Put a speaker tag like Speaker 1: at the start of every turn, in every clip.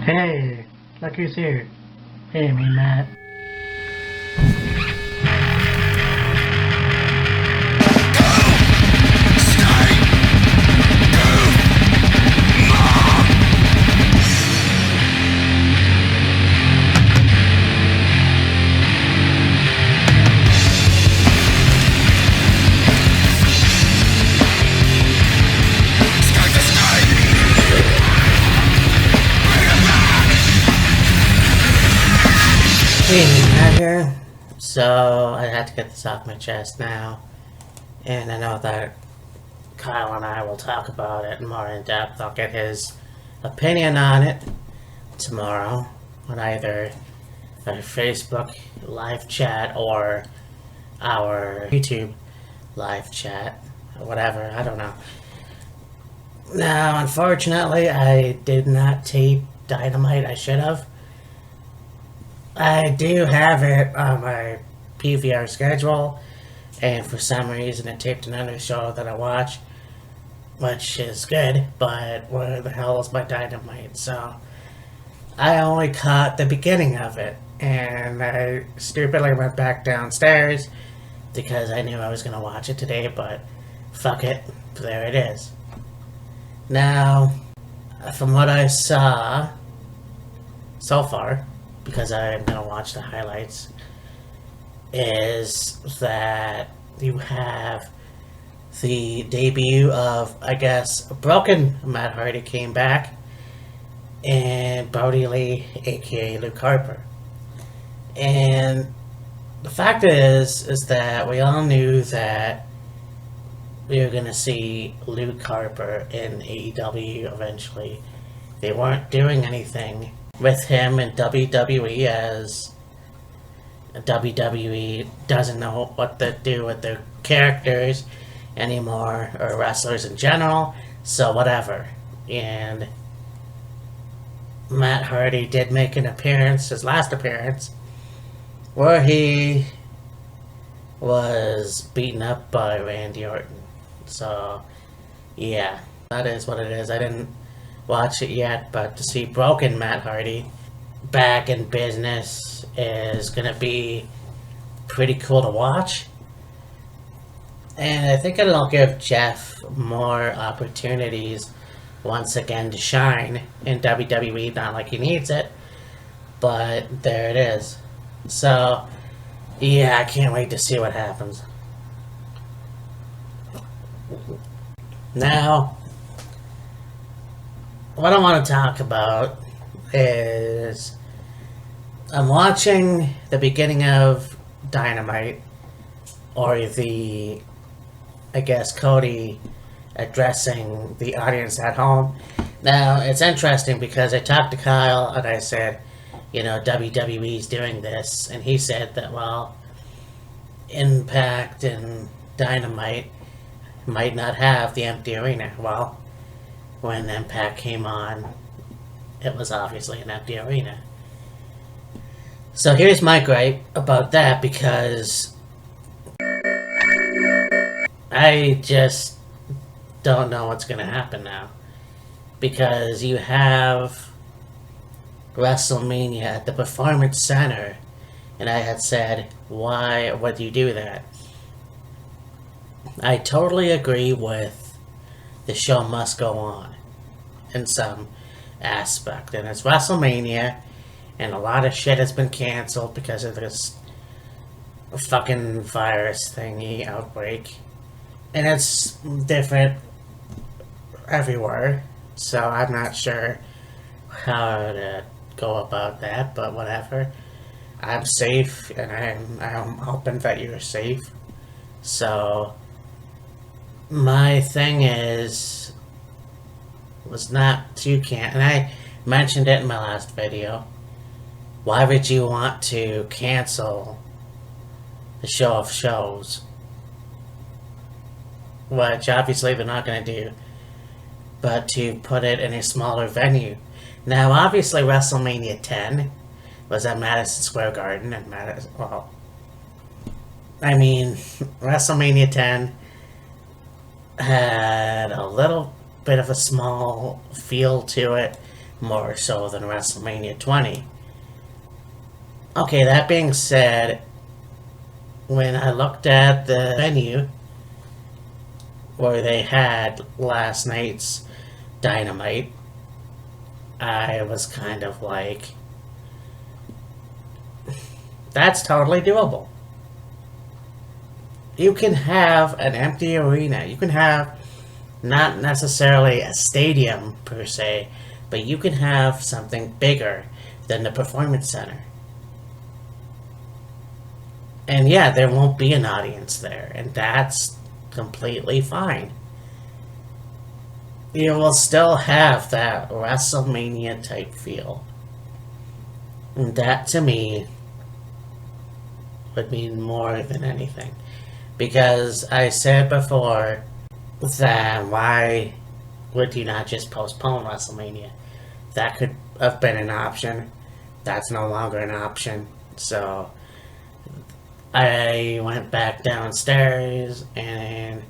Speaker 1: Hey, look who's here. Hey, me, Matt.
Speaker 2: Hey, Matt here. So, I had to get this off my chest now. And I know that Kyle and I will talk about it more in depth. I'll get his opinion on it tomorrow on either our Facebook live chat or our YouTube live chat or whatever. I don't know. Now, unfortunately, I did not tape Dynamite. I should have. I do have it on my PVR schedule, and for some reason it taped another show that I watch, which is good, but where the hell is my Dynamite? So I only caught the beginning of it, and I stupidly went back downstairs because I knew I was going to watch it today, but fuck it, there it is. Now, from what I saw so far, because I'm going to watch the highlights, is that you have the debut of, I guess, Broken Matt Hardy came back, and Brody Lee, aka Luke Harper. And the fact is that we all knew that we were going to see Luke Harper in AEW eventually. They weren't doing anything with him in WWE, as WWE doesn't know what to do with their characters anymore, or wrestlers in general, so whatever. And Matt Hardy did make an appearance, his last appearance, where he was beaten up by Randy Orton. So, yeah, that is what it is. I didn't watch it yet, but to see Broken Matt Hardy back in business is gonna be pretty cool to watch, and I think it'll give Jeff more opportunities once again to shine in WWE. Not like he needs it, but there it is. So yeah, I can't wait to see what happens. Now, what I want to talk about is I'm watching the beginning of Dynamite, or the, I guess, Cody addressing the audience at home. Now, it's interesting because I talked to Kyle and I said, you know, WWE's doing this, and he said that, well, Impact and Dynamite might not have the empty arena. Well, when Impact came on, it was obviously an empty arena. So here's my gripe about that, because I just don't know what's going to happen now. Because you have Wrestlemania at the Performance Center, and I had said, why would you do that? I totally agree with the show must go on in some aspect, and it's WrestleMania, and a lot of shit has been canceled because of this fucking virus thingy outbreak, and it's different everywhere, so I'm not sure how to go about that, but whatever. I'm safe, and I'm hoping that you're safe. So my thing was not to and I mentioned it in my last video. Why would you want to cancel the show of shows? Which obviously they're not going to do, but to put it in a smaller venue. Now, obviously, WrestleMania 10 was at Madison Square Garden, and WrestleMania 10 had a little bit of a small feel to it more so than WrestleMania 20. Okay, that being said, when I looked at the venue where they had last night's Dynamite, I was kind of like, that's totally doable. You can have an empty arena. You can have not necessarily a stadium per se, but you can have something bigger than the Performance Center. And yeah, there won't be an audience there, and that's completely fine. You will still have that WrestleMania type feel. And that to me would mean more than anything. Because I said before that why would you not just postpone WrestleMania? That could have been an option. That's no longer an option. So I went back downstairs and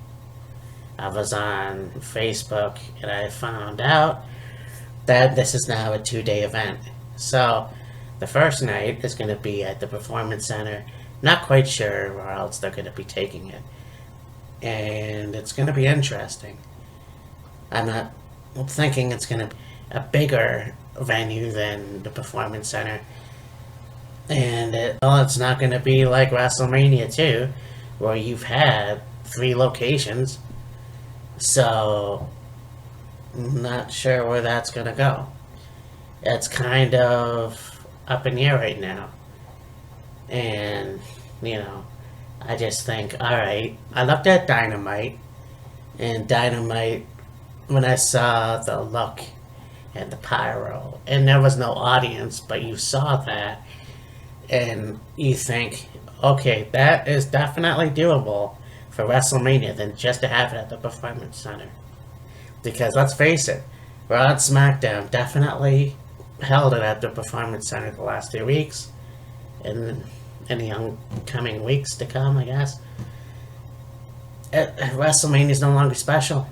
Speaker 2: I was on Facebook and I found out that this is now a 2-day event. So the first night is going to be at the Performance Center. Not quite sure where else they're going to be taking it. And it's going to be interesting. I'm thinking it's going to be a bigger venue than the Performance Center. And it's not going to be like WrestleMania 2, where you've had 3 locations. So, I'm not sure where that's going to go. It's kind of up in the air right now. And, I just think, alright, I looked at Dynamite, and Dynamite, when I saw the look and the pyro, and there was no audience, but you saw that, and you think, okay, that is definitely doable for WrestleMania than just to have it at the Performance Center. Because let's face it, Raw and SmackDown definitely held it at the Performance Center the last 2 weeks, and in the upcoming weeks to come, I guess. WrestleMania is no longer special.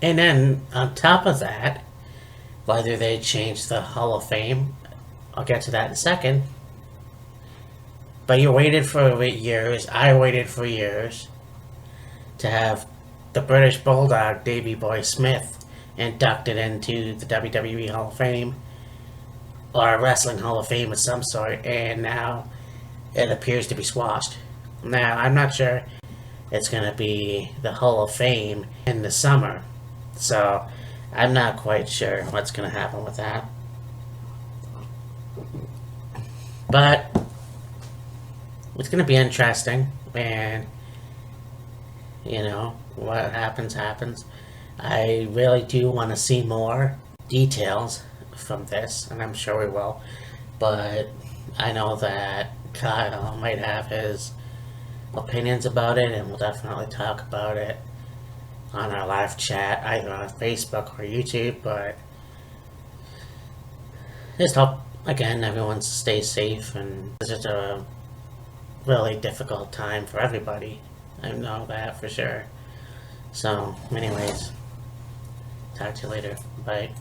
Speaker 2: And then, on top of that, whether they change the Hall of Fame, I'll get to that in a second. But you waited for years, I waited for years, to have the British Bulldog, Davey Boy Smith, inducted into the WWE Hall of Fame, or a Wrestling Hall of Fame of some sort, and now it appears to be squashed. Now, I'm not sure it's going to be the Hall of Fame in the summer, so I'm not quite sure what's going to happen with that. But it's going to be interesting, and what happens happens. I really do want to see more details from this, and I'm sure we will, but I know that Kyle might have his opinions about it, and we'll definitely talk about it on our live chat, either on Facebook or YouTube. But just hope, again, everyone stays safe, and it's just a really difficult time for everybody. I know that for sure. So, anyways, talk to you later. Bye.